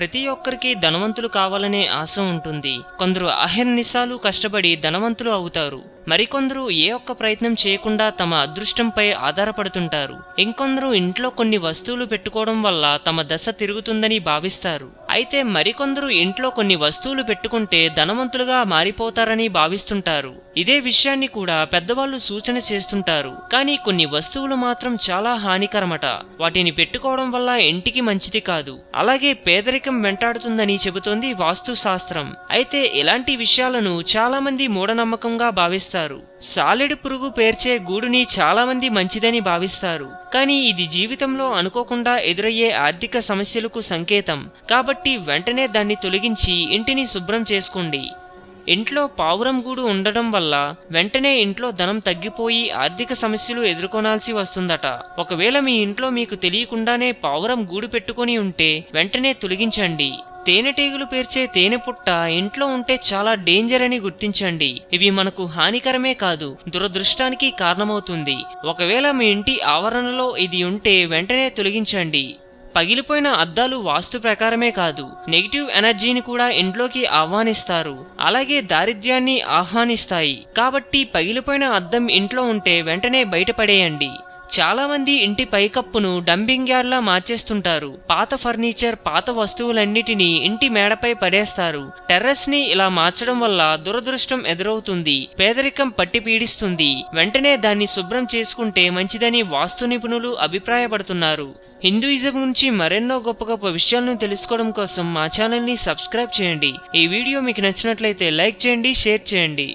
ప్రతి ఒక్కరికి ధనవంతులు కావాలనే ఆశ ఉంటుంది. కొందరు అహర్నిశాలు కష్టపడి ధనవంతులు అవుతారు. మరికొందరు ఏ ఒక్క ప్రయత్నం చేయకుండా తమ అదృష్టంపై ఆధారపడుతుంటారు. ఇంకొందరు ఇంట్లో కొన్ని వస్తువులు పెట్టుకోవడం వల్ల తమ దశ తిరుగుతుందని భావిస్తారు. అయితే మరికొందరు ఇంట్లో కొన్ని వస్తువులు పెట్టుకుంటే ధనవంతులుగా మారిపోతారని భావిస్తుంటారు. ఇదే విషయాన్ని కూడా పెద్దవాళ్ళు సూచన చేస్తుంటారు. కానీ కొన్ని వస్తువులు మాత్రం చాలా హానికరమట. వాటిని పెట్టుకోవడం వల్ల ఇంటికి మంచిది కాదు. అలాగే పేదరికం వెంటాడుతుందని చెబుతోంది వాస్తు శాస్త్రం. అయితే ఇలాంటి విషయాలను చాలా మంది మూఢనమ్మకంగా భావిస్తారు. సాలెడు పురుగు పేర్చే గూడుని చాలా మంది మంచిదని భావిస్తారు. కానీ ఇది జీవితంలో అనుకోకుండా ఎదురయ్యే ఆర్థిక సమస్యలకు సంకేతం. కాబట్టి వెంటనే దాన్ని తొలగించి ఇంటిని శుభ్రం చేసుకోండి. ఇంట్లో పావురం గూడు ఉండడం వల్ల వెంటనే ఇంట్లో ధనం తగ్గిపోయి ఆర్థిక సమస్యలు ఎదుర్కొనాల్సి వస్తుందట. ఒకవేళ మీ ఇంట్లో మీకు తెలియకుండానే పావురం గూడు పెట్టుకొని ఉంటే వెంటనే తొలగించండి. తేనెటీగలు పేర్చే తేనె పుట్ట ఇంట్లో ఉంటే చాలా డేంజర్ అని గుర్తించండి. ఇవి మనకు హానికరమే కాదు, దురదృష్టానికి కారణమవుతుంది. ఒకవేళ మీ ఇంటి ఆవరణలో ఇది ఉంటే వెంటనే తొలగించండి. పగిలిపోయిన అద్దాలు వాస్తు ప్రకారమే కాదు, నెగిటివ్ ఎనర్జీని కూడా ఇంట్లోకి ఆహ్వానిస్తారు. అలాగే దారిద్ర్యాన్ని ఆహ్వానిస్తాయి. కాబట్టి పగిలిపోయిన అద్దం ఇంట్లో ఉంటే వెంటనే బయటపడేయండి. చాలా మంది ఇంటి పైకప్పును డంపింగ్ యార్డ్లా మార్చేస్తుంటారు. పాత ఫర్నిచర్, పాత వస్తువులన్నిటినీ ఇంటి మేడపై పడేస్తారు. టెర్రస్ ని ఇలా మార్చడం వల్ల దురదృష్టం ఎదురవుతుంది, పేదరికం పట్టి పీడిస్తుంది. వెంటనే దాన్ని శుభ్రం చేసుకుంటే మంచిదని వాస్తు నిపుణులు అభిప్రాయపడుతున్నారు. హిందూయిజం గురించి మరెన్నో గొప్ప గొప్ప విషయాలను తెలుసుకోవడం కోసం మా ఛానల్ని సబ్స్క్రైబ్ చేయండి. ఈ వీడియో మీకు నచ్చినట్లయితే లైక్ చేయండి, షేర్ చేయండి.